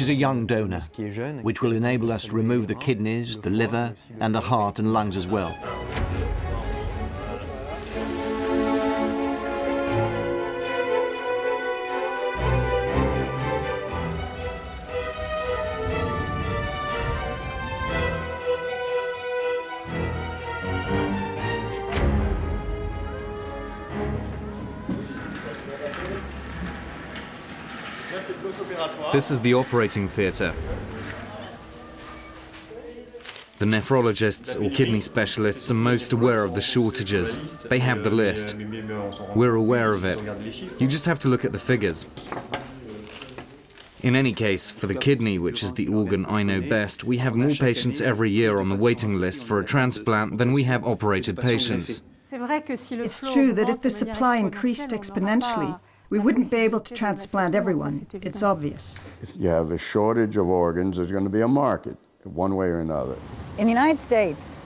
which is a young donor, which will enable us to remove the kidneys, the liver, and the heart and lungs as well. This is the operating theatre. The nephrologists or kidney specialists are most aware of the shortages. They have the list. We're aware of it. You just have to look at the figures. In any case, for the kidney, which is the organ I know best, we have more patients every year on the waiting list for a transplant than we have operated patients. It's true that if the supply increased exponentially, we wouldn't be able to transplant everyone. It's obvious. You have a shortage of organs, there's going to be a market, one way or another. In the United States,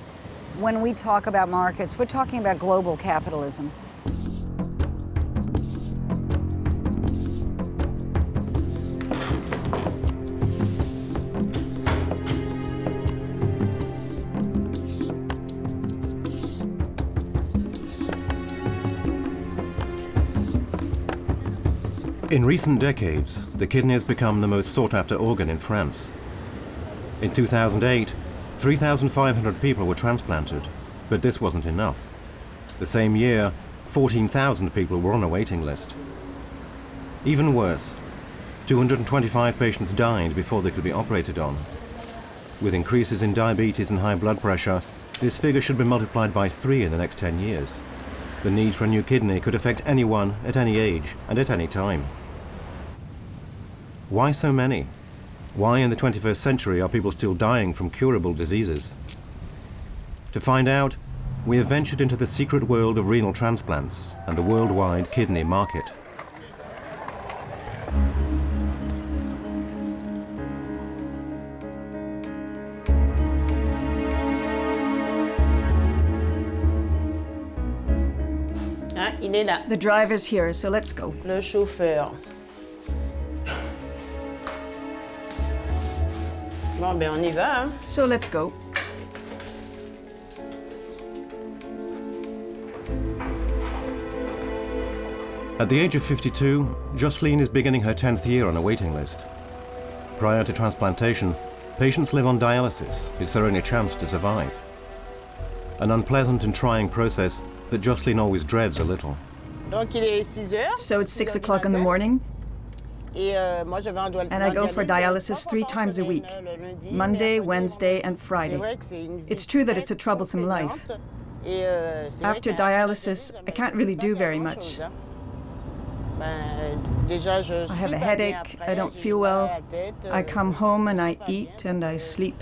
when we talk about markets, we're talking about global capitalism. In recent decades, the kidney has become the most sought-after organ in France. In 2008, 3,500 people were transplanted, but this wasn't enough. The same year, 14,000 people were on a waiting list. Even worse, 225 patients died before they could be operated on. With increases in diabetes and high blood pressure, this figure should be multiplied by 3 in the next 10 years. The need for a new kidney could affect anyone at any age and at any time. Why so many? Why in the 21st century are people still dying from curable diseases? To find out, we have ventured into the secret world of renal transplants and the worldwide kidney market. The driver's here, so let's go. Le chauffeur. Bon, ben on y va, hein? So let's go. At the age of 52, Jocelyne is beginning her 10th year on a waiting list. Prior to transplantation, patients live on dialysis. It's their only chance to survive. An unpleasant and trying process that Jocelyne always dreads a little. So it's 6 o'clock in the morning, and I go for dialysis 3 times a week, Monday, Wednesday, and Friday. It's true that it's a troublesome life. After dialysis, I can't really do very much. I have a headache, I don't feel well, I come home and I eat and I sleep.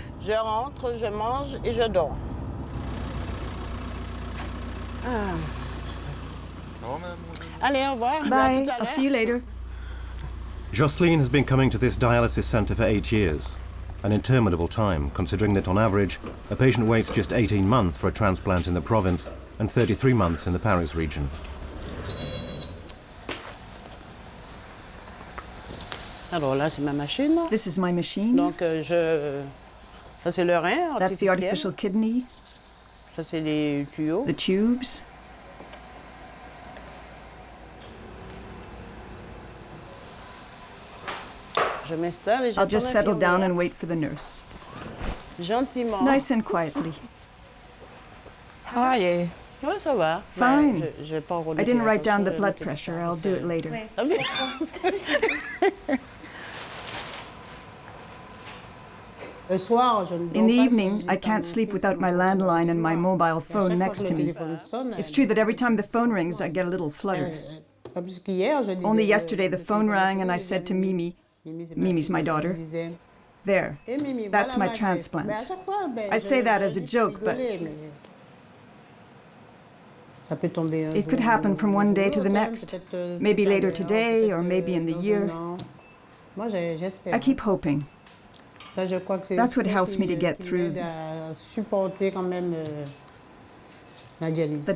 Bye, I'll see you later. Jocelyne has been coming to this dialysis centre for 8 years, an interminable time, considering that on average, a patient waits just 18 months for a transplant in the province and 33 months in the Paris region. This is my machine. That's the artificial kidney. The tubes. I'll just settle down and wait for the nurse. Nice and quietly. How are you? Fine. I didn't write down the blood pressure. I'll do it later. In the evening, I can't sleep without my landline and my mobile phone next to me. It's true that every time the phone rings, I get a little fluttered. Only yesterday the phone rang and I said to Mimi, Mimi's my daughter, there, that's my transplant. I say that as a joke, but it could happen from one day to the next, maybe later today or maybe in the year. I keep hoping. That's what helps me to get through the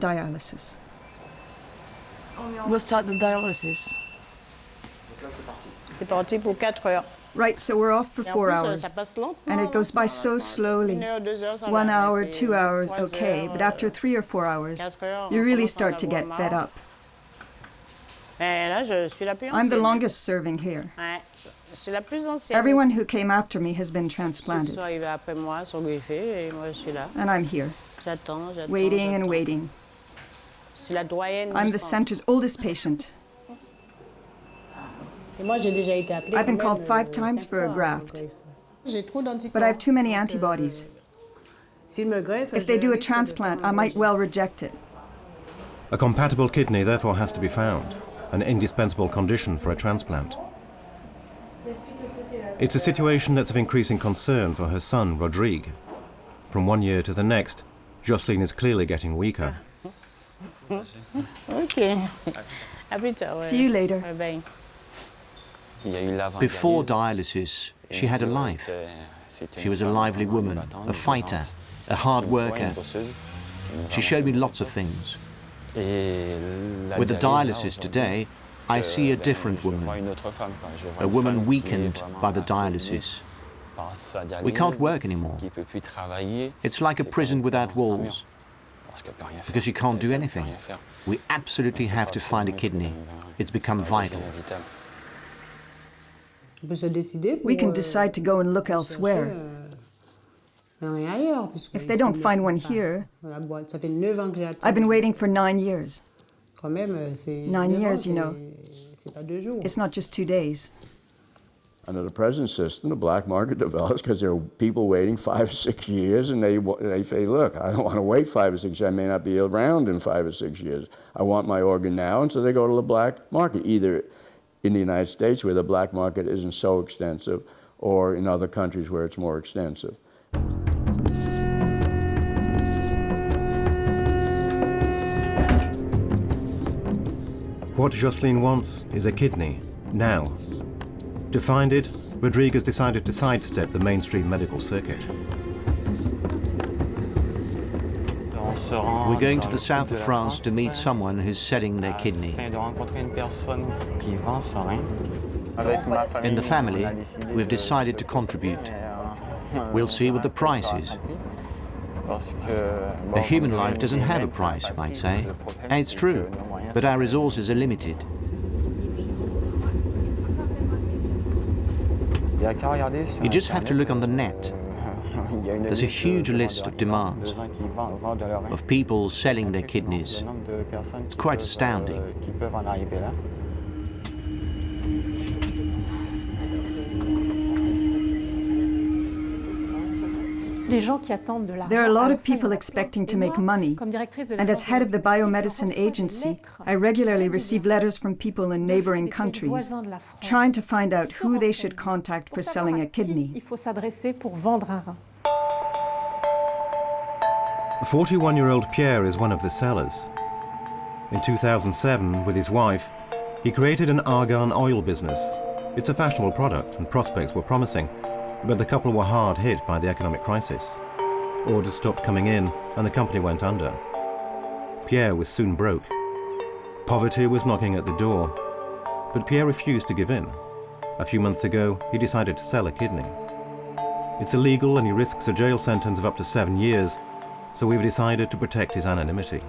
dialysis. We'll start the dialysis. C'est parti pour 4 heures. Right, so we're off for 4 hours. And it goes by so slowly. 1 hour, 2 hours, okay, but after 3 or 4 hours, you really start to get fed up. I'm the longest serving here. Everyone who came after me has been transplanted. And I'm here, waiting and waiting. I'm the center's oldest patient. I've been called 5 times for a graft, but I have too many antibodies. If they do a transplant, I might well reject it. A compatible kidney therefore has to be found, an indispensable condition for a transplant. It's a situation that's of increasing concern for her son, Rodrigue. From one year to the next, Jocelyne is clearly getting weaker. Okay. See you later. Before dialysis, she had a life. She was a lively woman, a fighter, a hard worker. She showed me lots of things. With the dialysis today, I see a different woman, a woman weakened by the dialysis. We can't work anymore. It's like a prison without walls, because you can't do anything. We absolutely have to find a kidney. It's become vital. We can decide to go and look elsewhere. If they don't find one here, I've been waiting for 9 years. 9 years, you know, it's not just 2 days. Under the present system, the black market develops because there are people waiting 5 or 6 years, and they say, look, I don't want to wait 5 or 6 years. I may not be around in 5 or 6 years. I want my organ now, and so they go to the black market, either in the United States where the black market isn't so extensive, or in other countries where it's more extensive. What Jocelyne wants is a kidney, now. To find it, Rodrigue has decided to sidestep the mainstream medical circuit. We're going to the south of France to meet someone who's selling their kidney. In the family, we've decided to contribute. We'll see what the price is. A human life doesn't have a price, you might say. And it's true, but our resources are limited. You just have to look on the net. There's a huge list of demands, of people selling their kidneys. It's quite astounding. There are a lot of people expecting to make money, and as head of the biomedicine agency, I regularly receive letters from people in neighboring countries trying to find out who they should contact for selling a kidney. 41-year-old Pierre is one of the sellers. In 2007, with his wife, he created an argan oil business. It's a fashionable product and prospects were promising, but the couple were hard hit by the economic crisis. Orders stopped coming in and the company went under. Pierre was soon broke. Poverty was knocking at the door, but Pierre refused to give in. A few months ago, he decided to sell a kidney. It's illegal and he risks a jail sentence of up to 7 years, so we've decided to protect his anonymity.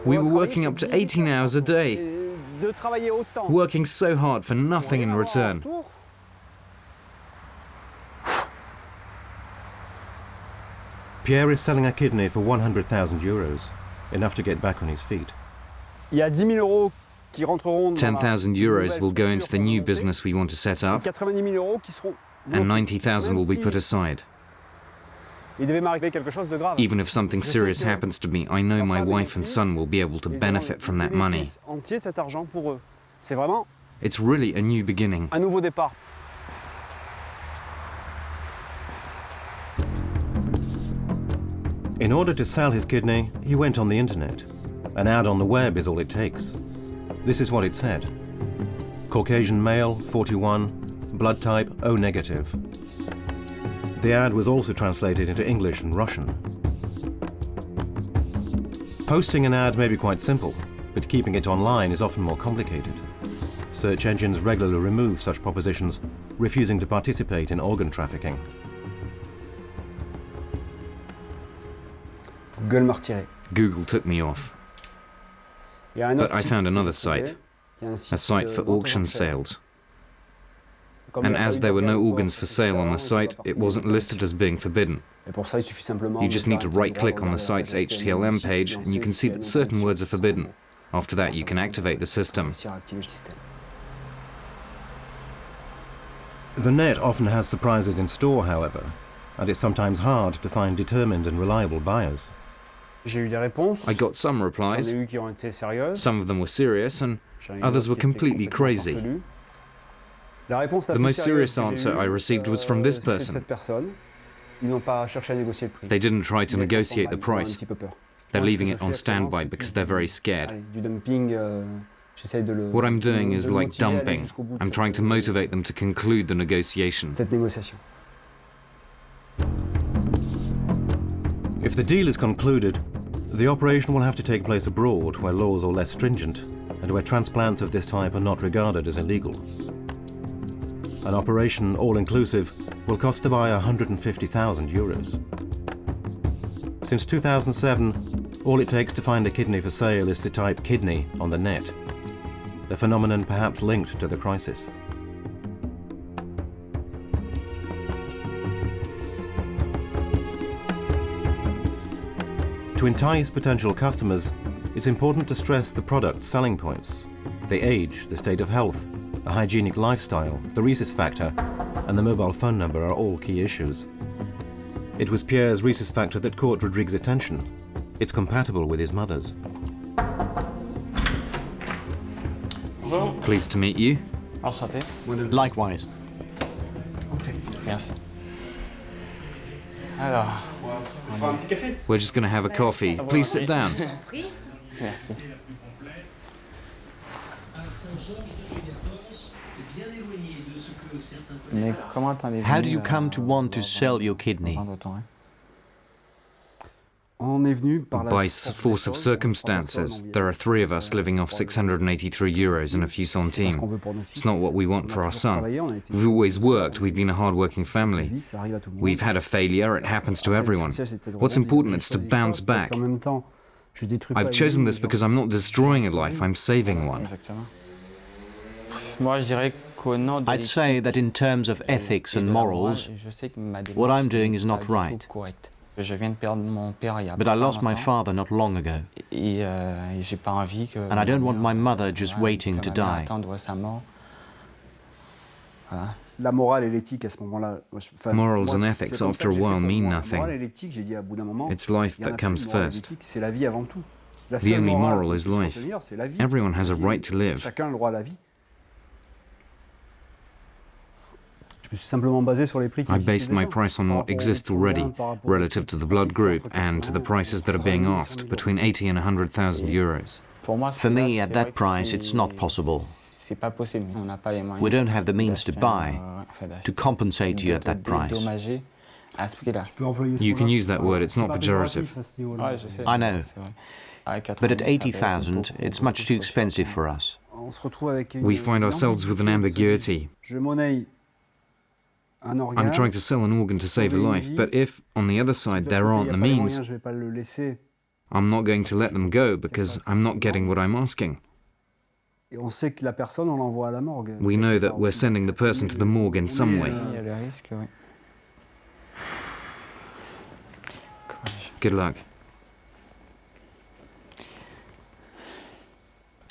We were working up to 18 hours a day, working so hard for nothing in return. Pierre is selling a kidney for 100,000 euros, enough to get back on his feet. 10,000 euros will go into the new business we want to set up, and 90,000 will be put aside. Even if something serious happens to me, I know my wife and son will be able to benefit from that money. It's really a new beginning. In order to sell his kidney, he went on the internet. An ad on the web is all it takes. This is what it said. Caucasian male, 41, blood type O negative. The ad was also translated into English and Russian. Posting an ad may be quite simple, but keeping it online is often more complicated. search engines regularly remove such propositions, refusing to participate in organ trafficking. Google took me off. But I found another site, a site for auction sales. And as there were no organs for sale on the site, it wasn't listed as being forbidden. You just need to right-click on the site's HTML page and you can see that certain words are forbidden. After that, you can activate the system. The net often has surprises in store, however, and it's sometimes hard to find determined and reliable buyers. I got some replies. Some of them were serious and others were completely crazy. The most serious answer I received was from this person. They didn't try to negotiate the price. They're leaving it on standby because they're very scared. What I'm doing is like dumping. I'm trying to motivate them to conclude the negotiation. If the deal is concluded, the operation will have to take place abroad where laws are less stringent and where transplants of this type are not regarded as illegal. An operation, all-inclusive, will cost the buyer €150,000. Since 2007, all it takes to find a kidney for sale is to type kidney on the net, a phenomenon perhaps linked to the crisis. To entice potential customers, it's important to stress the product's selling points. The age, the state of health, a hygienic lifestyle, the rhesus factor, and the mobile phone number are all key issues. It was Pierre's rhesus factor that caught Rodrigue's attention. It's compatible with his mother's. Pleased to meet you. Likewise. Merci. We're just going to have a coffee. Please sit down. Merci. How did you come to want to sell your kidney? By force of circumstances. There are 3 of us living off €683 and a few centimes. It's not what we want for our son. We've always worked, we've been a hard-working family. We've had a failure, it happens to everyone. What's important is to bounce back. I've chosen this because I'm not destroying a life, I'm saving one. I'd say that in terms of ethics and morals, what I'm doing is not right. But I lost my father not long ago, and I don't want my mother just waiting to die. Morals and ethics after a while mean nothing. It's life that comes first. The only moral is life. Everyone has a right to live. I based my price on what exists already, relative to the blood group and to the prices that are being asked, between 80 and 100,000 euros. For me, at that price, it's not possible. We don't have the means to buy, to compensate you at that price. You can use that word, it's not pejorative. I know, but at 80,000, it's much too expensive for us. We find ourselves with an ambiguity. I'm trying to sell an organ to save a life, but if, on the other side, there aren't the means, I'm not going to let them go because I'm not getting what I'm asking. We know that we're sending the person to the morgue in some way. Good luck.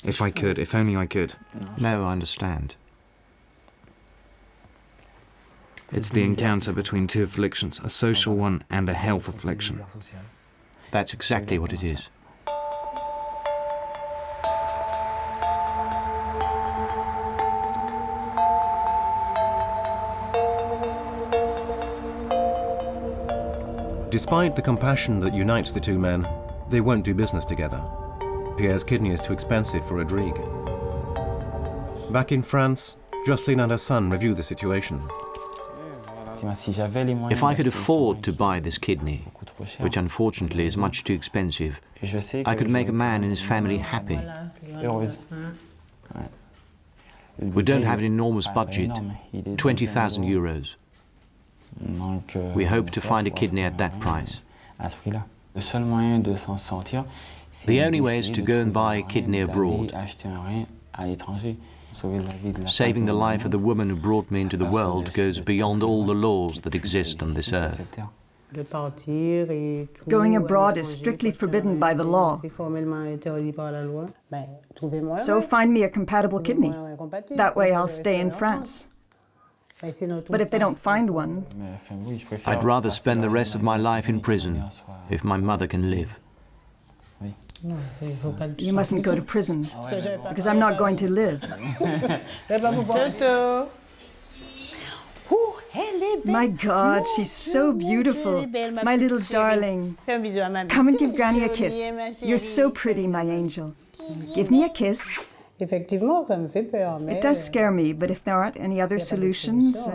If I could, if only I could. No, I understand. It's the encounter between 2 afflictions, a social one and a health affliction. That's exactly what it is. Despite the compassion that unites the 2 men, they won't do business together. Pierre's kidney is too expensive for Rodrigue. Back in France, Jocelyne and her son review the situation. If I could afford to buy this kidney, which unfortunately is much too expensive, I could make a man and his family happy. We don't have an enormous budget, 20,000 euros. We hope to find a kidney at that price. The only way is to go and buy a kidney abroad. Saving the life of the woman who brought me into the world goes beyond all the laws that exist on this earth. Going abroad is strictly forbidden by the law. So find me a compatible kidney. That way I'll stay in France. But if they don't find one... I'd rather spend the rest of my life in prison, if my mother can live. You mustn't go to prison, because I'm not going to live. Toto. My God, she's so beautiful. My little darling. Come and give Granny a kiss. You're so pretty, my angel. Give me a kiss. It does scare me, but if there aren't any other solutions...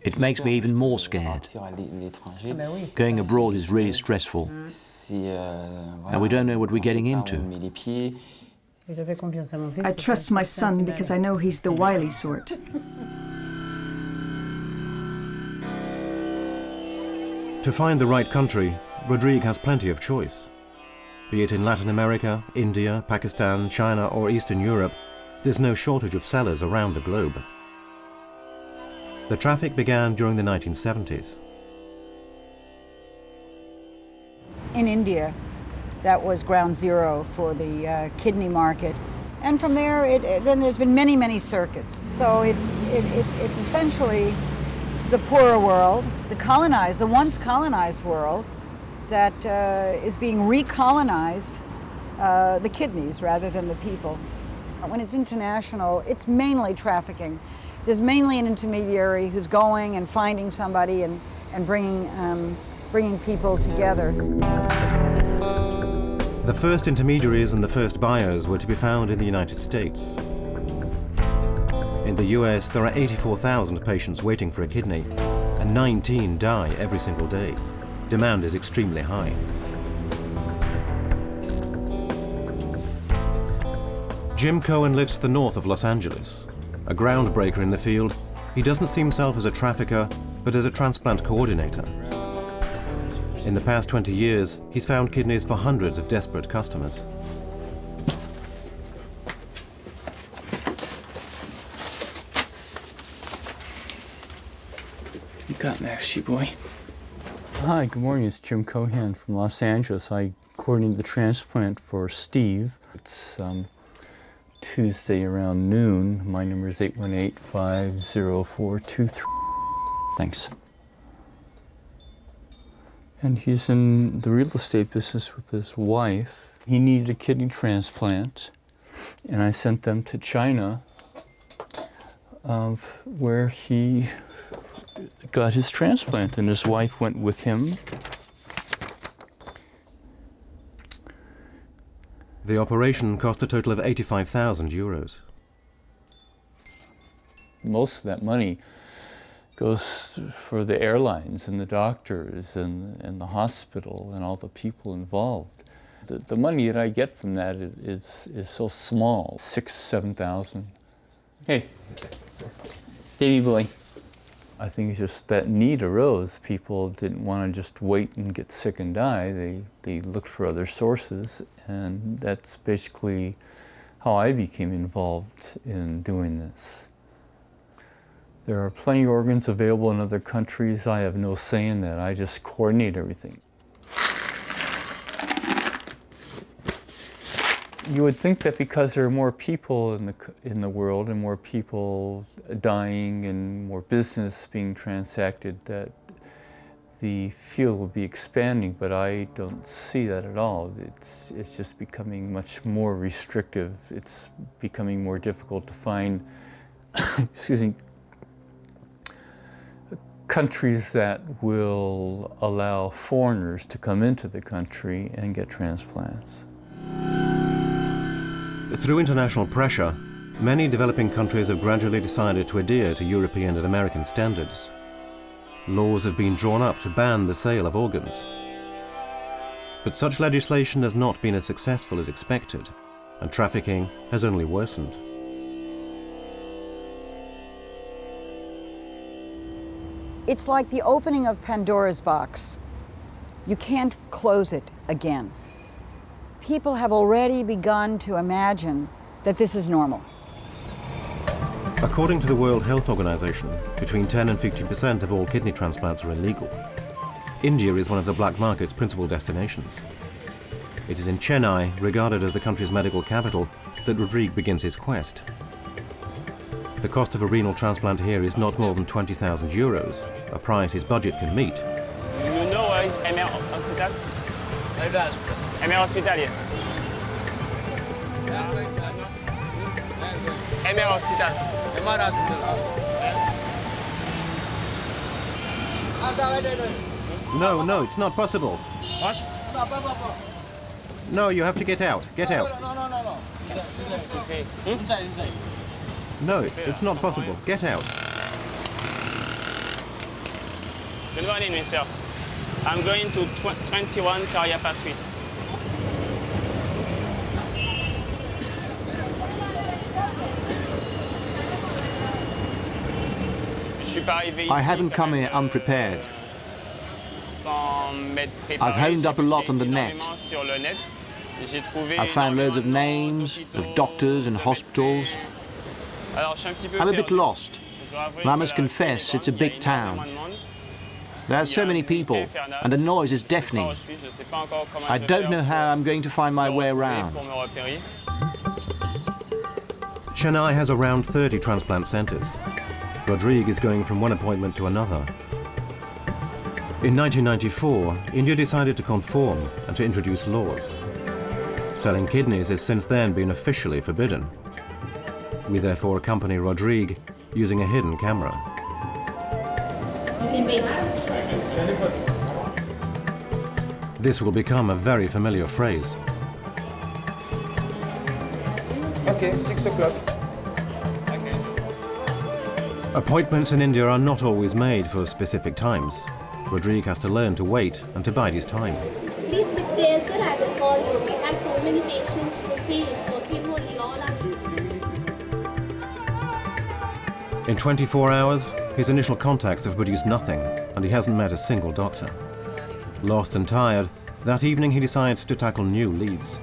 It makes me even more scared. Going abroad is really stressful. And we don't know what we're getting into. I trust my son because I know he's the wily sort. To find the right country, Rodrigue has plenty of choice. Be it in Latin America, India, Pakistan, China or Eastern Europe, there's no shortage of sellers around the globe. The traffic began during the 1970s. In India, that was ground zero for the kidney market. And from there, then there's been many, many circuits. So it's essentially the poorer world, the once colonized world, that is being recolonized, the kidneys rather than the people. When it's international, it's mainly trafficking. There's mainly an intermediary who's going and finding somebody and bringing people together. The first intermediaries and the first buyers were to be found in the United States. In the US, there are 84,000 patients waiting for a kidney, and 19 die every single day. Demand is extremely high. Jim Cohen lives to the north of Los Angeles. A groundbreaker in the field, he doesn't see himself as a trafficker, but as a transplant coordinator. In the past 20 years, he's found kidneys for hundreds of desperate customers. You got Maxie boy. Hi, good morning. It's Jim Cohen from Los Angeles. I coordinated the transplant for Steve. It's Tuesday around noon. My number is 818-50423. Thanks. And he's in the real estate business with his wife. He needed a kidney transplant, and I sent them to China, where he got his transplant, and his wife went with him. The operation cost a total of 85,000 euros. Most of that money goes for the airlines and the doctors and the hospital and all the people involved. The money that I get from that is so small, 6,000 to 7,000. Hey, baby boy. I think it's just that need arose. People didn't want to just wait and get sick and die. They looked for other sources, and that's basically how I became involved in doing this. There are plenty of organs available in other countries. I have no say in that. I just coordinate everything. You would think that because there are more people in the world and more people dying and more business being transacted, that the field would be expanding, but I don't see that at all. It's just becoming much more restrictive. It's becoming more difficult to find, excuse me, countries that will allow foreigners to come into the country and get transplants. Through international pressure, many developing countries have gradually decided to adhere to European and American standards. Laws have been drawn up to ban the sale of organs. But such legislation has not been as successful as expected. and trafficking has only worsened. It's like the opening of Pandora's box. You can't close it again. People have already begun to imagine that this is normal. According to the World Health Organization, between 10 and 15% of all kidney transplants are illegal. India is one of the black market's principal destinations. It is in Chennai, regarded as the country's medical capital, that Rodrigue begins his quest. The cost of a renal transplant here is not more than 20,000 euros, a price his budget can meet. You know where is MR Hospital? MR Hospital, yes. MR Hospital. No, no, it's not possible. What? No, you have to get out. Get out. No, it's not possible. Get out. Good morning, mister. I'm going to 21 Cariapa Street. I haven't come here unprepared. I've honed up a lot on the net. I've found loads of names, of doctors and hospitals. I'm a bit lost, and I must confess it's a big town. There are so many people, and the noise is deafening. I don't know how I'm going to find my way around. Chennai has around 30 transplant centers. Rodrigue is going from one appointment to another. In 1994, India decided to conform and to introduce laws. Selling kidneys has since then been officially forbidden. We therefore accompany Rodrigue using a hidden camera. This will become a very familiar phrase. Okay, 6 o'clock. Appointments in India are not always made for specific times. Rodrigue has to learn to wait and to bide his time. Please sit there, sir. I will call you. We have so many patients to see. Working only, all are meeting. In 24 hours, his initial contacts have produced nothing, and he hasn't met a single doctor. Lost and tired, that evening he decides to tackle new leads.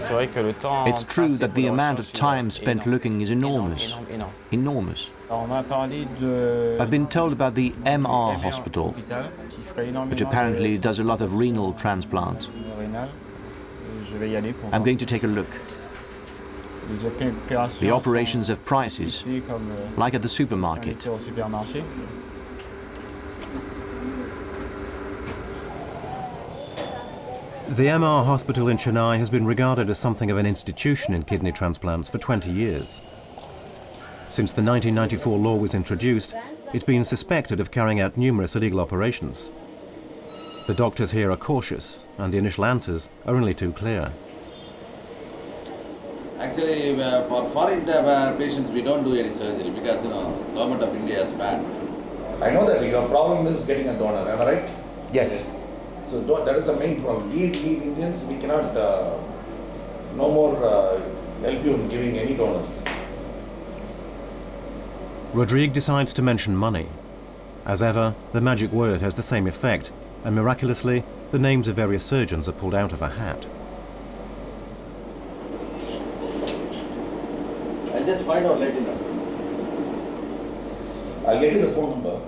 It's true that the amount of time spent looking is enormous. Enormous. I've been told about the MR hospital, which apparently does a lot of renal transplants. I'm going to take a look. The operations have prices, like at the supermarket. The MR hospital in Chennai has been regarded as something of an institution in kidney transplants for 20 years. Since the 1994 law was introduced, it's been suspected of carrying out numerous illegal operations. The doctors here are cautious, and the initial answers are only too clear. Actually, for foreign patients, we don't do any surgery because, government of India has banned. I know that your problem is getting a donor, am I right? Yes. So that is the main problem. We Indians, we cannot no more help you in giving any donors. Rodrigue decides to mention money. As ever, the magic word has the same effect, and miraculously, the names of various surgeons are pulled out of a hat. I'll just find out later. I'll get you the phone number.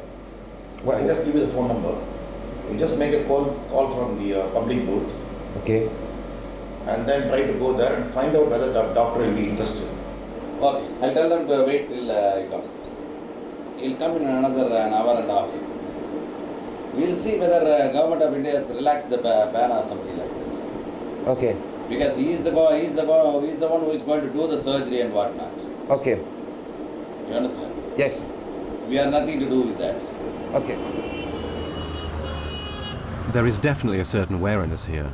Well, I'll just give you the phone number. You just make a call from the public booth. Okay. And then try to go there and find out whether the doctor will be interested. Okay, I'll tell them to wait till he comes. He'll come in another an hour and a half. We'll see whether government of India has relaxed the ban or something like that. Okay. Because he's the one who is going to do the surgery and whatnot. Okay. You understand? Yes. We have nothing to do with that. Okay. There is definitely a certain wariness here.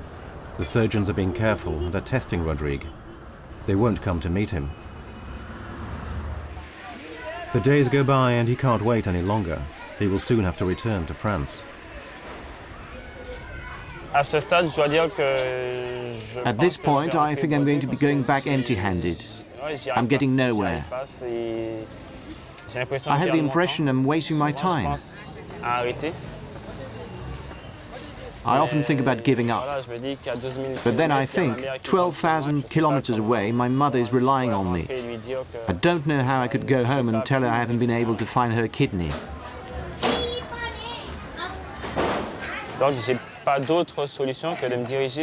The surgeons are being careful and are testing Rodrigue. They won't come to meet him. The days go by and he can't wait any longer. he will soon have to return to France. At this point, I think I'm going to be going back empty-handed. I'm getting nowhere. I have the impression I'm wasting my time. I often think about giving up. But then I think, 12,000 kilometers away, my mother is relying on me. I don't know how I could go home and tell her I haven't been able to find her kidney.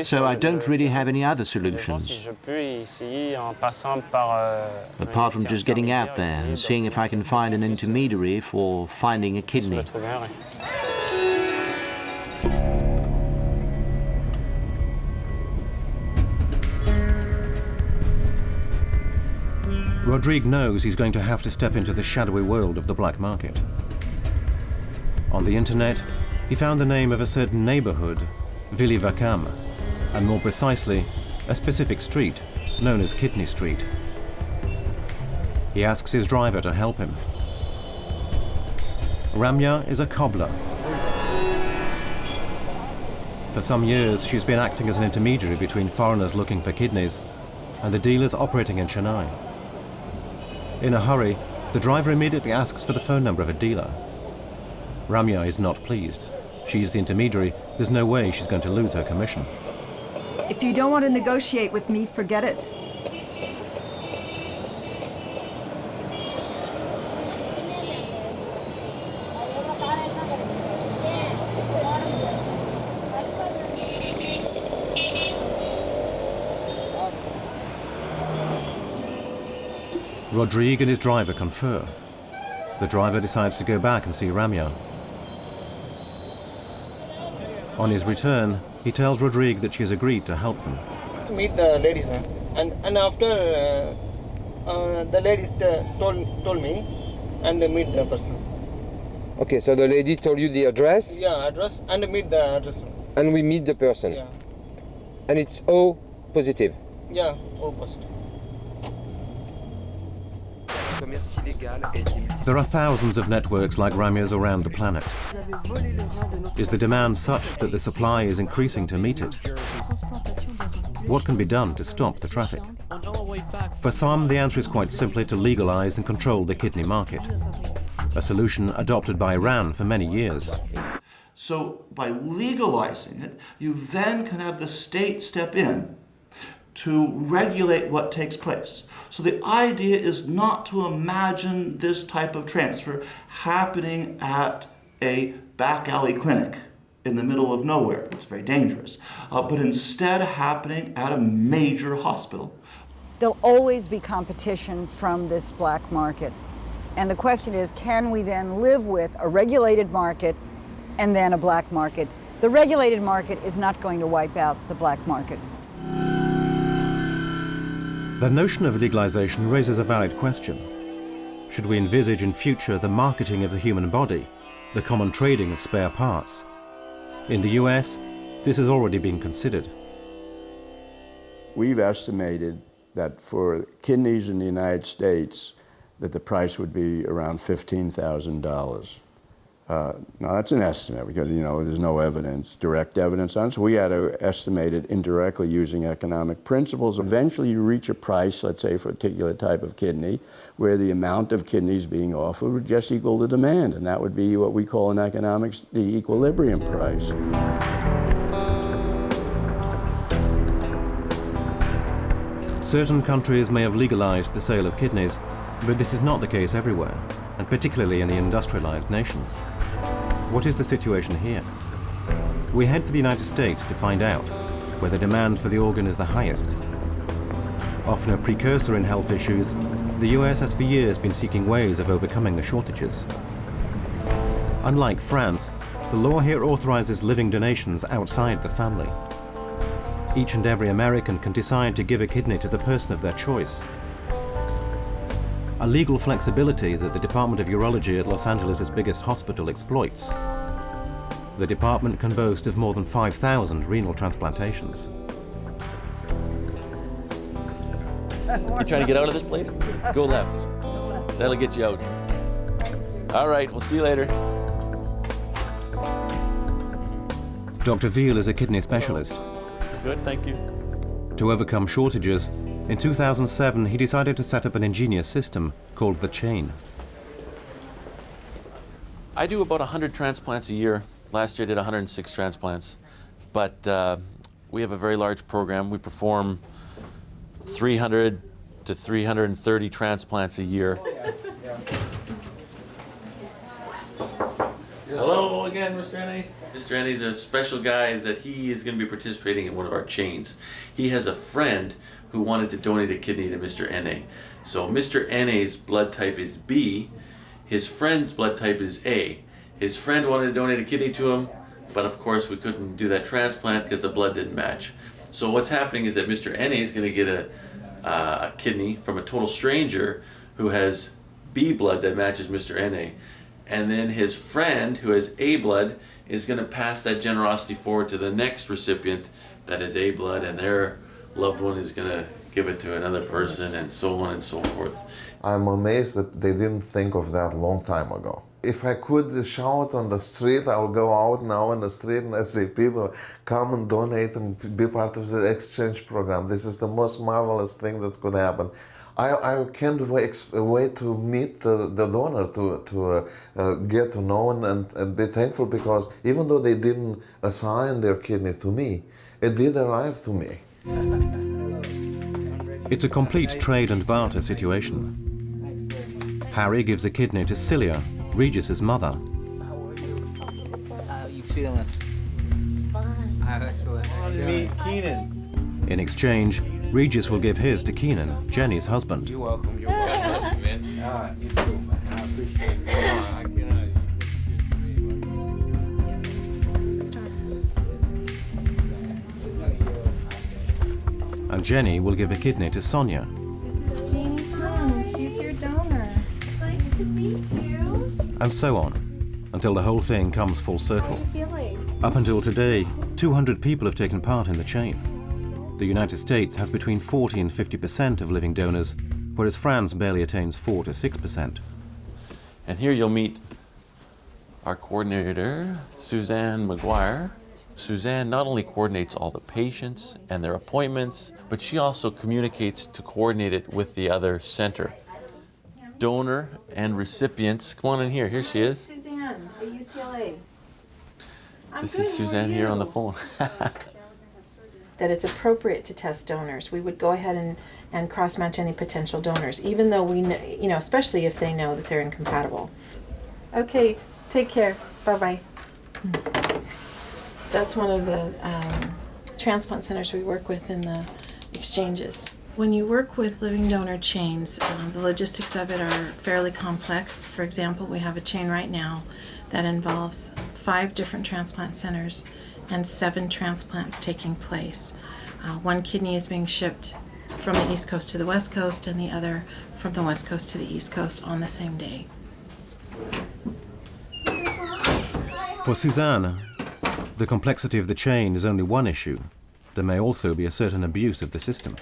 So I don't really have any other solutions, apart from just getting out there and seeing if I can find an intermediary for finding a kidney. Rodrigue knows he's going to have to step into the shadowy world of the black market. On the internet, he found the name of a certain neighborhood, Villy-Vacam, and more precisely, a specific street known as Kidney Street. He asks his driver to help him. Ramya is a cobbler. For some years, she's been acting as an intermediary between foreigners looking for kidneys and the dealers operating in Chennai. In a hurry, the driver immediately asks for the phone number of a dealer. Ramya is not pleased. She's the intermediary. There's no way she's going to lose her commission. If you don't want to negotiate with me, forget it. Rodrigue and his driver confer. The driver decides to go back and see Ramya. On his return, he tells Rodrigue that she has agreed to help them. To meet the ladies, and after the ladies told me and meet the person. Okay, so the lady told you the address? Yeah, address and meet the address. And we meet the person? Yeah. And it's O positive? Yeah, O positive. There are thousands of networks like Ramya's around the planet. Is the demand such that the supply is increasing to meet it? What can be done to stop the traffic? For some, the answer is quite simply to legalize and control the kidney market, a solution adopted by Iran for many years. So by legalizing it, you then can have the state step in to regulate what takes place. So the idea is not to imagine this type of transfer happening at a back alley clinic in the middle of nowhere. It's very dangerous. But instead happening at a major hospital. There'll always be competition from this black market. And the question is, can we then live with a regulated market and then a black market? The regulated market is not going to wipe out the black market. The notion of legalization raises a valid question. Should we envisage in future the marketing of the human body, the common trading of spare parts? In the US, this has already been considered. We've estimated that for kidneys in the United States, that the price would be around $15,000. Now that's an estimate because, there's no evidence, direct evidence on it. So we had to estimate it indirectly using economic principles. Eventually you reach a price, let's say for a particular type of kidney, where the amount of kidneys being offered would just equal the demand. And that would be what we call in economics the equilibrium price. Certain countries may have legalized the sale of kidneys, but this is not the case everywhere, and particularly in the industrialized nations. What is the situation here? We head for the United States to find out where the demand for the organ is the highest. Often a precursor in health issues, the US has for years been seeking ways of overcoming the shortages. Unlike France, the law here authorizes living donations outside the family. Each and every American can decide to give a kidney to the person of their choice. A legal flexibility that the Department of Urology at Los Angeles' biggest hospital exploits. The department can boast of more than 5,000 renal transplantations. You trying to get out of this place? Go left. That'll get you out. All right, we'll see you later. Dr. Veal is a kidney specialist. Good, thank you. To overcome shortages, in 2007 he decided to set up an ingenious system called the chain. I do about 100 transplants a year. Last year I did 106 transplants. But we have a very large program. We perform 300 to 330 transplants a year. Hello again, Mr. N.A. Mr. N.A. is a special guy, is that he is going to be participating in one of our chains. He has a friend who wanted to donate a kidney to Mr. N.A. So Mr. N.A.'s blood type is B, his friend's blood type is A. His friend wanted to donate a kidney to him, but of course we couldn't do that transplant because the blood didn't match. So what's happening is that Mr. N.A. is going to get a kidney from a total stranger who has B blood that matches Mr. N.A. And then his friend who has A blood is going to pass that generosity forward to the next recipient that has A blood, and their loved one is going to give it to another person, and so on and so forth. I'm amazed that they didn't think of that a long time ago. If I could shout on the street, I will go out now on the street and I say, people, come and donate and be part of the exchange program. This is the most marvelous thing that could happen. I can't wait to meet the donor, to get to know and be thankful, because even though they didn't assign their kidney to me, it did arrive to me. It's a complete trade and barter situation. Harry gives a kidney to Celia, Regis's mother. How are you feeling? Fine. Excellent. Meet Keenan. In exchange, Regis will give his to Keenan, Jenny's husband. You're welcome. You're welcome, man. You too, man. I appreciate it. Come on, I cannot. And Jenny will give a kidney to Sonia. This is Jeannie Chung. She's your donor. Nice to meet you. And so on, until the whole thing comes full circle. How are you feeling? Up until today, 200 people have taken part in the chain. The United States has between 40 and 50% of living donors, whereas France barely attains 4 to 6%. And here you'll meet our coordinator, Suzanne McGuire. Suzanne not only coordinates all the patients and their appointments, but she also communicates to coordinate it with the other center. Donor and recipients, come on in here. Here she is. Suzanne at UCLA. This is Suzanne here on the phone. That it's appropriate to test donors. We would go ahead and cross-match any potential donors, even though we know, especially if they know that they're incompatible. Okay, take care. Bye-bye. That's one of the transplant centers we work with in the exchanges. When you work with living donor chains, the logistics of it are fairly complex. For example, we have a chain right now that involves 5 different transplant centers and 7 transplants taking place. One kidney is being shipped from the East Coast to the West Coast, and the other from the West Coast to the East Coast on the same day. For Suzanne, the complexity of the chain is only one issue. There may also be a certain abuse of the system.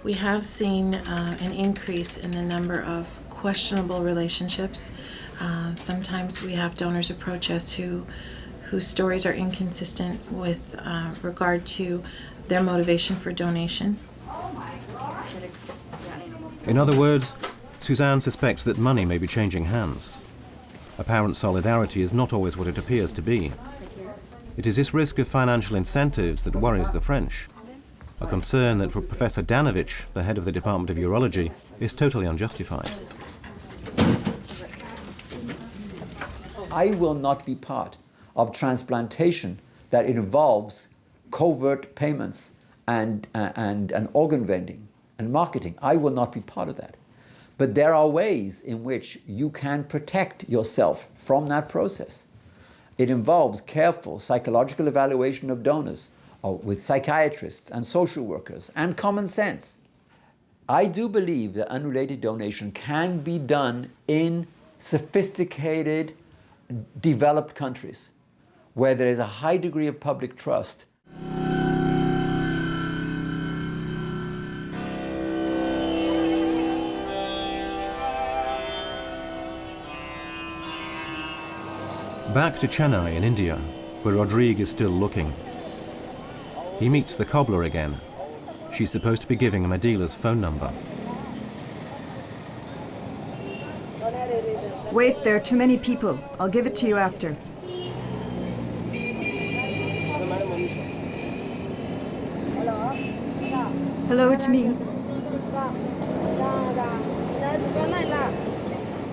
We have seen an increase in the number of questionable relationships. Sometimes we have donors approach us whose stories are inconsistent with regard to their motivation for donation. In other words, Suzanne suspects that money may be changing hands. Apparent solidarity is not always what it appears to be. It is this risk of financial incentives that worries the French, a concern that for Professor Danovich, the head of the Department of Urology, is totally unjustified. I will not be part of transplantation that involves covert payments and organ vending and marketing. I will not be part of that. But there are ways in which you can protect yourself from that process. It involves careful psychological evaluation of donors with psychiatrists and social workers and common sense. I do believe that unrelated donation can be done in sophisticated, developed countries where there is a high degree of public trust. Back to Chennai in India, where Rodrigue is still looking. He meets the cobbler again. She's supposed to be giving him a dealer's phone number. Wait, there are too many people. I'll give it to you after. Hello, it's me.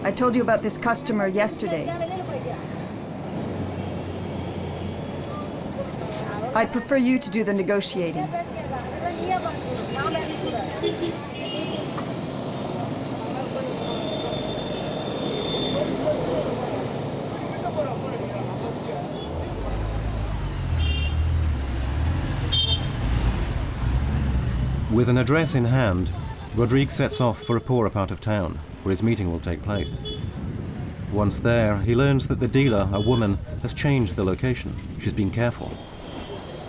I told you about this customer yesterday. I'd prefer you to do the negotiating. With an address in hand, Rodrigue sets off for a poorer part of town, where his meeting will take place. Once there, he learns that the dealer, a woman, has changed the location. She's been careful.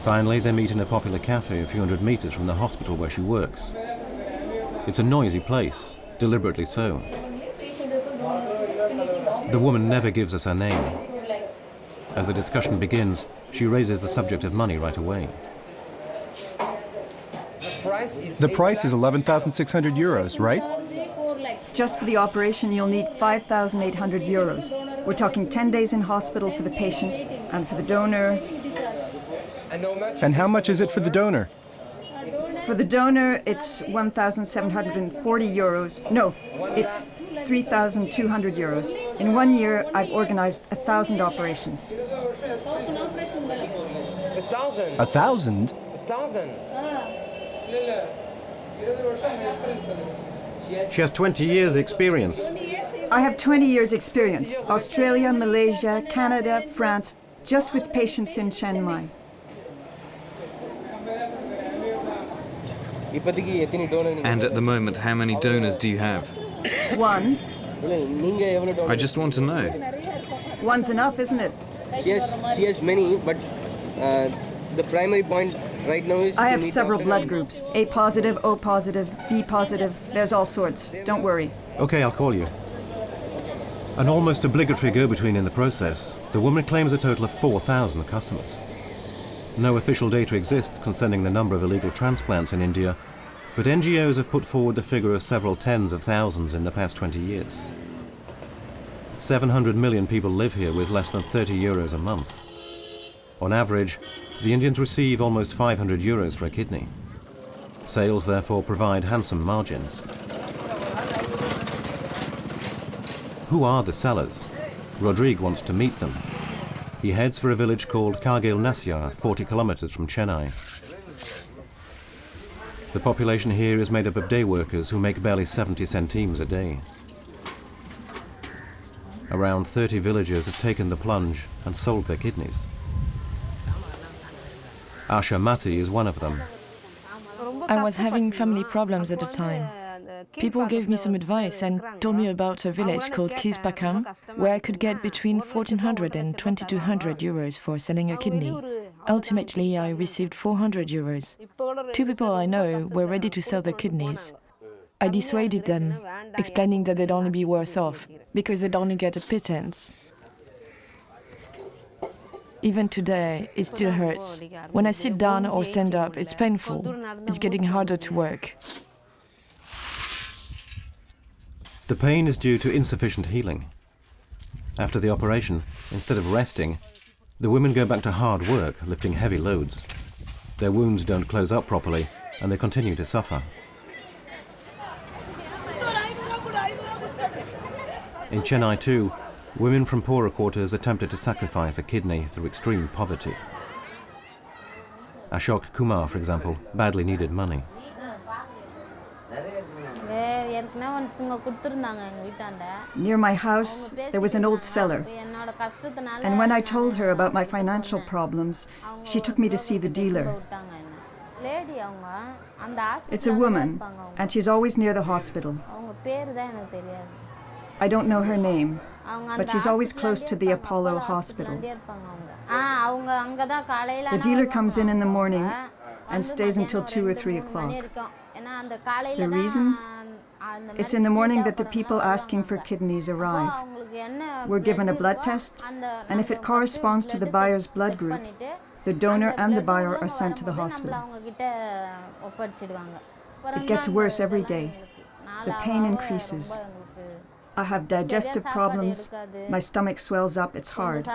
Finally, they meet in a popular cafe a few hundred meters from the hospital where she works. It's a noisy place, deliberately so. The woman never gives us her name. As the discussion begins, she raises the subject of money right away. The price is 11,600 euros, right? Just for the operation, you'll need 5,800 euros. We're talking 10 days in hospital for the patient, and for the donor... And how much is it for the donor? For the donor, it's 1,740 euros. No, it's 3,200 euros. In 1 year, I've organized 1,000 operations. 1,000? 1,000? She has 20 years' experience. I have 20 years' experience. Australia, Malaysia, Canada, France, just with patients in Chiang Mai. And at the moment, how many donors do you have? One. I just want to know. One's enough, isn't it? She has many, but the primary point right now is... I have several blood groups. A positive, O positive, B positive. There's all sorts. Don't worry. Okay, I'll call you. An almost obligatory go-between in the process, the woman claims a total of 4,000 customers. No official data exists concerning the number of illegal transplants in India, but NGOs have put forward the figure of several tens of thousands in the past 20 years. 700 million people live here with less than 30 euros a month. On average, the Indians receive almost 500 euros for a kidney. Sales therefore provide handsome margins. Who are the sellers? Rodrigue wants to meet them. He heads for a village called Kargil Nasyar, 40 kilometers from Chennai. The population here is made up of day workers who make barely 70 centimes a day. Around 30 villagers have taken the plunge and sold their kidneys. Asha Mati is one of them. I was having family problems at the time. People gave me some advice and told me about a village called Kispakam, where I could get between 1,400 and 2,200 euros for selling a kidney. Ultimately, I received 400 euros. Two people I know were ready to sell their kidneys. I dissuaded them, explaining that they'd only be worse off, because they'd only get a pittance. Even today, it still hurts. When I sit down or stand up, it's painful. It's getting harder to work. The pain is due to insufficient healing. After the operation, instead of resting, the women go back to hard work, lifting heavy loads. Their wounds don't close up properly, and they continue to suffer. In Chennai too, women from poorer quarters attempted to sacrifice a kidney through extreme poverty. Ashok Kumar, for example, badly needed money. Near my house, there was an old cellar. And when I told her about my financial problems, she took me to see the dealer. It's a woman, and she's always near the hospital. I don't know her name, but she's always close to the Apollo hospital. The dealer comes in the morning and stays until 2 or 3 o'clock. The reason? It's in the morning that the people asking for kidneys arrive. We're given a blood test, and if it corresponds to the buyer's blood group, the donor and the buyer are sent to the hospital. It gets worse every day. The pain increases. I have digestive problems, my stomach swells up, it's hard.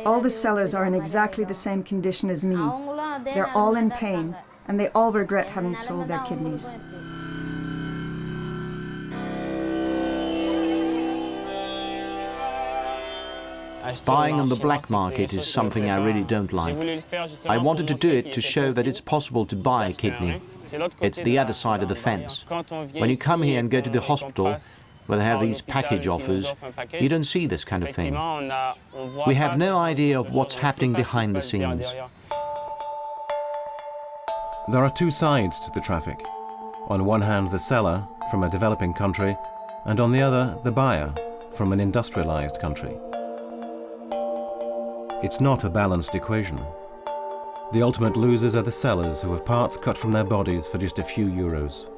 All the sellers are in exactly the same condition as me. They're all in pain, and they all regret having sold their kidneys. Buying on the black market is something I really don't like. I wanted to do it to show that it's possible to buy a kidney. It's the other side of the fence. When you come here and go to the hospital, where they have these package offers, you don't see this kind of thing. We have no idea of what's happening behind the scenes. There are two sides to the traffic. On one hand, the seller from a developing country, and on the other, the buyer from an industrialized country. It's not a balanced equation. The ultimate losers are the sellers who have parts cut from their bodies for just a few euros.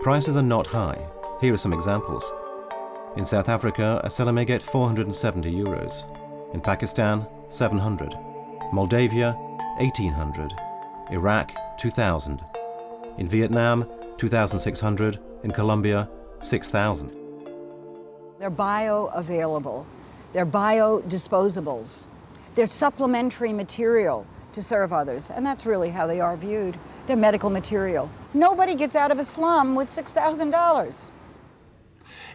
Prices are not high. Here are some examples. In South Africa, a seller may get 470 euros. In Pakistan, 700. Moldavia, 1800. Iraq, 2000. In Vietnam, 2600. In Colombia, 6000. They're bioavailable. They're biodisposables. They're supplementary material to serve others, and that's really how they are viewed. They're medical material. Nobody gets out of a slum with $6,000.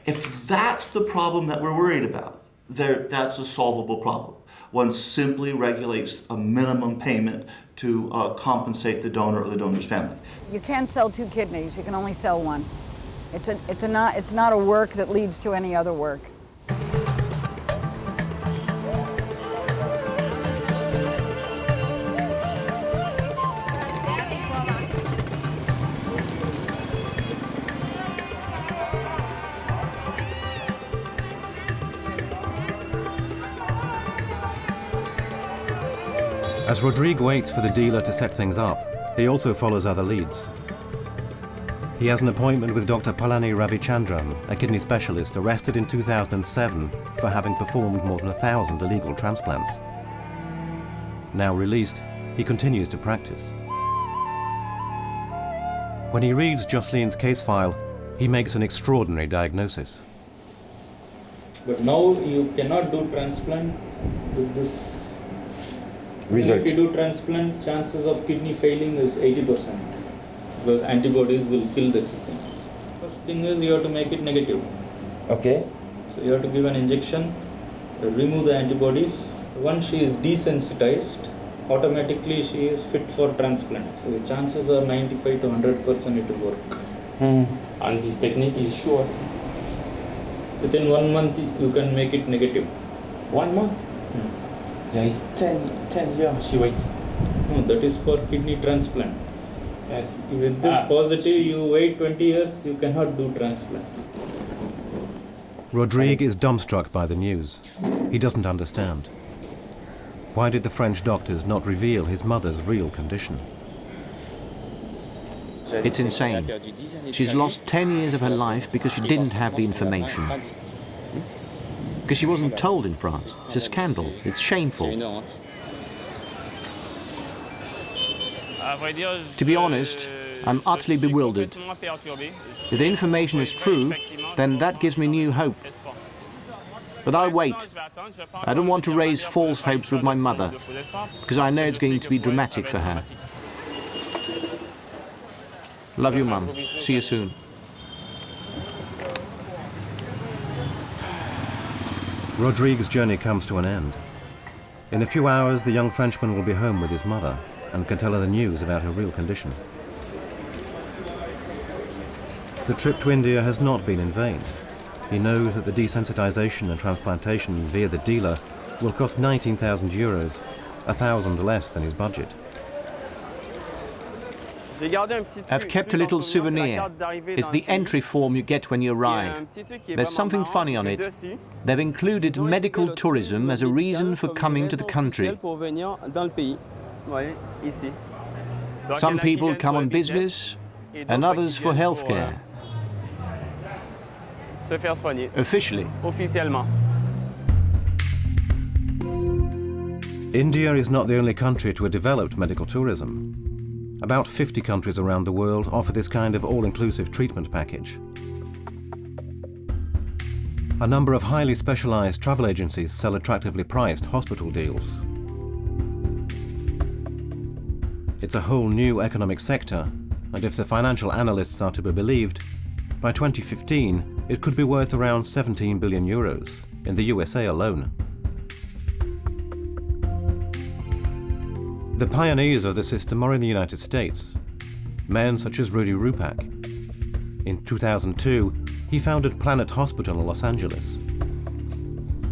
If that's the problem that we're worried about, that's a solvable problem. One simply regulates a minimum payment to compensate the donor or the donor's family. You can't sell 2 kidneys, you can only sell 1. It's not a work that leads to any other work. As Rodrigue waits for the dealer to set things up, he also follows other leads. He has an appointment with Dr. Palani Ravichandran, a kidney specialist arrested in 2007 for having performed more than 1,000 illegal transplants. Now released, he continues to practice. When he reads Jocelyne's case file, he makes an extraordinary diagnosis. But now you cannot do transplant with this result. If you do transplant, chances of kidney failing is 80%, because antibodies will kill the kidney. First thing is you have to make it negative. Okay. So you have to give an injection, remove the antibodies. Once she is desensitized, automatically she is fit for transplant. So the chances are 95 to 100% it will work. And this technique is sure. Within 1 month you can make it negative. 1 month? There is 10 years she wait. No, that is for kidney transplant. Yes. With this positive, you wait 20 years, you cannot do transplant. Rodrigue is dumbstruck by the news. He doesn't understand. Why did the French doctors not reveal his mother's real condition? It's insane. She's lost 10 years of her life because she didn't have the information. Because she wasn't told in France. It's a scandal. It's shameful. To be honest, I'm utterly bewildered. If the information is true, then that gives me new hope. But I'll wait. I don't want to raise false hopes with my mother, because I know it's going to be dramatic for her. Love you, Mum. See you soon. Rodrigue's journey comes to an end. In a few hours, the young Frenchman will be home with his mother and can tell her the news about her real condition. The trip to India has not been in vain. He knows that the desensitization and transplantation via the dealer will cost 19,000 euros, 1,000 less than his budget. I've kept a little souvenir. It's the entry form you get when you arrive. There's something funny on it. They've included medical tourism as a reason for coming to the country. Some people come on business and others for healthcare. Se faire soigner. Officially. Officiellement. India is not the only country to have developed medical tourism. About 50 countries around the world offer this kind of all-inclusive treatment package. A number of highly specialized travel agencies sell attractively priced hospital deals. It's a whole new economic sector, and if the financial analysts are to be believed, by 2015 it could be worth around 17 billion euros in the USA alone. The pioneers of the system are in the United States, men such as Rudy Rupak. In 2002, he founded Planet Hospital in Los Angeles.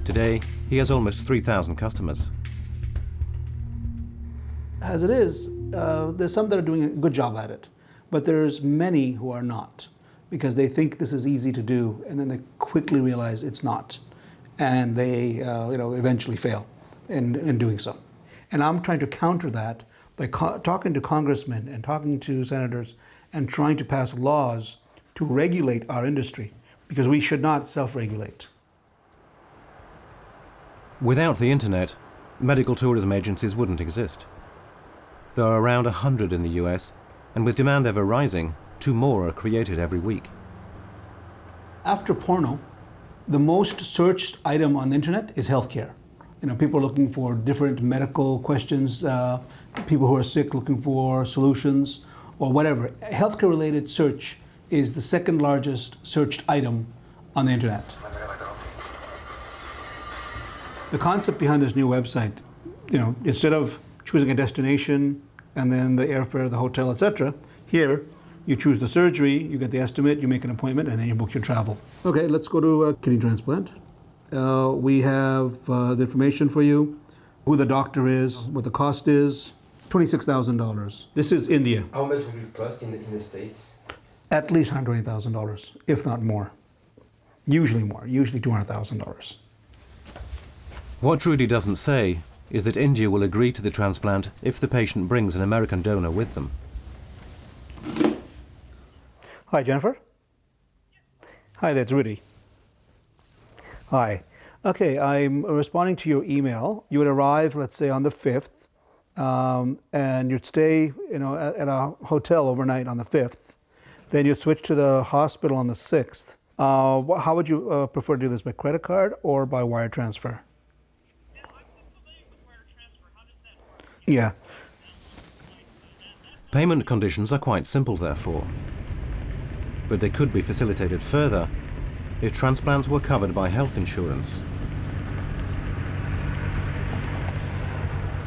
Today, he has almost 3,000 customers. As it is, there's some that are doing a good job at it, but there's many who are not, because they think this is easy to do, and then they quickly realize it's not, and they eventually fail in doing so. And I'm trying to counter that by talking to congressmen and talking to senators and trying to pass laws to regulate our industry, because we should not self-regulate. Without the internet, medical tourism agencies wouldn't exist. There are around 100 in the US, and with demand ever rising, 2 more are created every week. After porno, the most searched item on the internet is healthcare. People are looking for different medical questions, people who are sick looking for solutions, or whatever. Healthcare-related search is the second largest searched item on the internet. The concept behind this new website, instead of choosing a destination and then the airfare, the hotel, etc., here you choose the surgery, you get the estimate, you make an appointment, and then you book your travel. Okay, let's go to kidney transplant. We have the information for you, who the doctor is, what the cost is, $26,000. This is India. How much would it cost in the States? At least $120,000, if not more. Usually more, usually $200,000. What Rudy doesn't say is that India will agree to the transplant if the patient brings an American donor with them. Hi, Jennifer. Hi, that's Rudy. Hi. Okay, I'm responding to your email. You would arrive, let's say, on the 5th, and you'd stay, at a hotel overnight on the 5th. Then you'd switch to the hospital on the 6th. How would you prefer to do this, by credit card or by wire transfer? Yeah. Payment conditions are quite simple, therefore. But they could be facilitated further if transplants were covered by health insurance.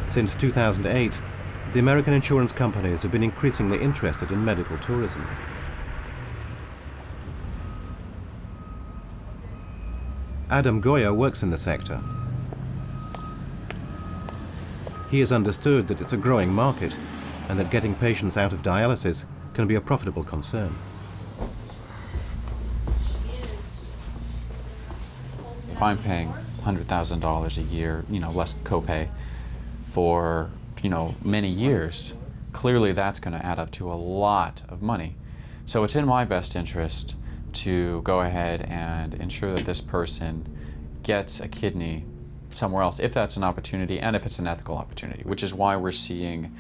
Since 2008, the American insurance companies have been increasingly interested in medical tourism. Adam Goya works in the sector. He has understood that it's a growing market and that getting patients out of dialysis can be a profitable concern. If I'm paying $100,000 a year, less copay for, many years, clearly that's going to add up to a lot of money. So it's in my best interest to go ahead and ensure that this person gets a kidney somewhere else, if that's an opportunity and if it's an ethical opportunity, which is why we're seeing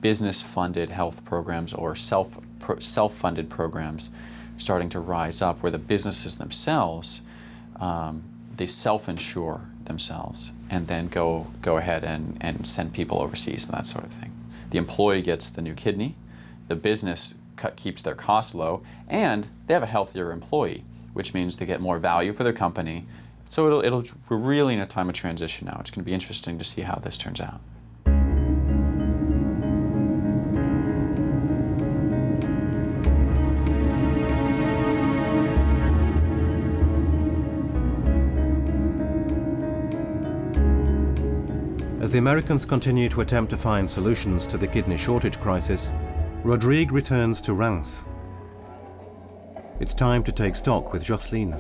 business-funded health programs or self-funded programs starting to rise up, where the businesses themselves, they self-insure themselves and then go ahead and send people overseas and that sort of thing. The employee gets the new kidney, the business keeps their costs low, and they have a healthier employee, which means they get more value for their company. So we're really in a time of transition now. It's going to be interesting to see how this turns out. As the Americans continue to attempt to find solutions to the kidney shortage crisis, Rodrigue returns to Reims. It's time to take stock with Jocelyne.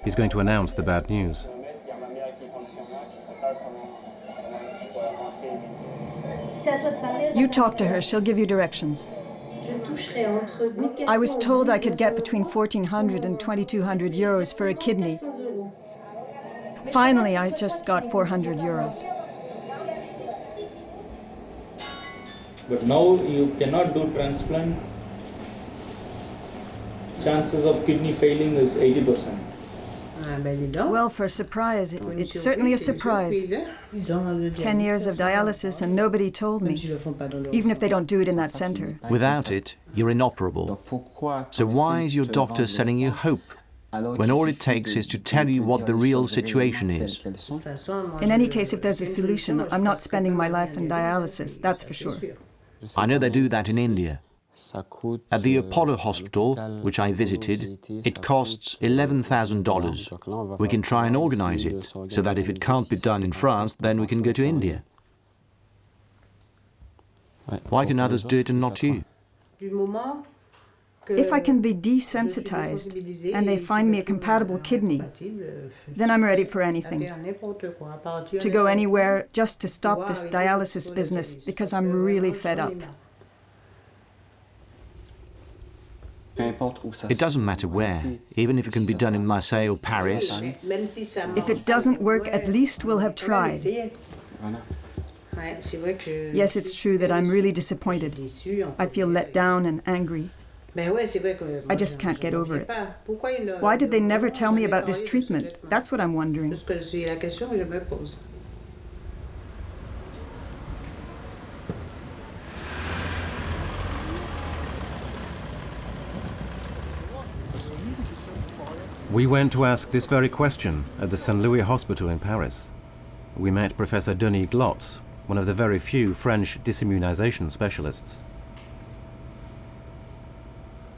He's going to announce the bad news. You talk to her, she'll give you directions. I was told I could get between 1,400 and 2,200 euros for a kidney. Finally, I just got 400 euros. But now you cannot do transplant. Chances of kidney failing is 80%. Well, for a surprise, it's certainly a surprise. 10 years of dialysis and nobody told me, even if they don't do it in that center. Without it, you're inoperable. So why is your doctor selling you hope, when all it takes is to tell you what the real situation is? In any case, if there's a solution, I'm not spending my life in dialysis, that's for sure. I know they do that in India. At the Apollo Hospital, which I visited, it costs $11,000. We can try and organize it, so that if it can't be done in France, then we can go to India. Why can others do it and not you? If I can be desensitized and they find me a compatible kidney, then I'm ready for anything. To go anywhere just to stop this dialysis business, because I'm really fed up. It doesn't matter where, even if it can be done in Marseille or Paris. If it doesn't work, at least we'll have tried. Yes, it's true that I'm really disappointed. I feel let down and angry. I just can't get over it. Why did they never tell me about this treatment? That's what I'm wondering. We went to ask this very question at the St. Louis Hospital in Paris. We met Professor Denis Glotz, one of the very few French disimmunization specialists.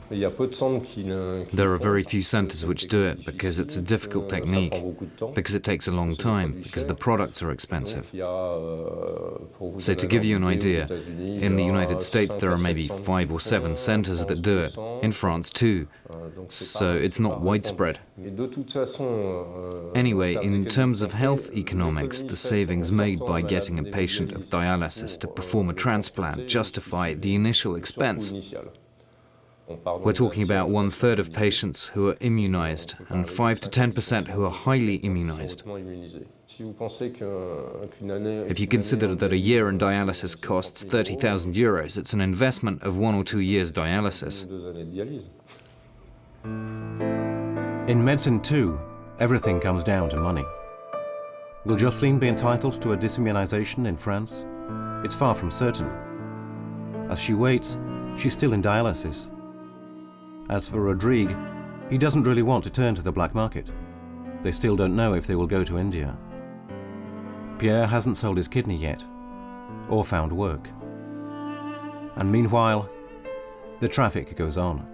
There are very few centers which do it because it's a difficult technique, because it takes a long time, because the products are expensive. So to give you an idea, in the United States there are maybe 5 or 7 centers that do it, in France too, so it's not widespread. Anyway, in terms of health economics, the savings made by getting a patient of dialysis to perform a transplant justify the initial expense. We're talking about 1/3 of patients who are immunized and 5 to 10% who are highly immunized. If you consider that a year in dialysis costs 30,000 euros, it's an investment of 1 or 2 years dialysis. In medicine too, everything comes down to money. Will Jocelyne be entitled to a disimmunization in France? It's far from certain. As she waits, she's still in dialysis. As for Rodrigue, he doesn't really want to turn to the black market. They still don't know if they will go to India. Pierre hasn't sold his kidney yet, or found work. And meanwhile, the traffic goes on.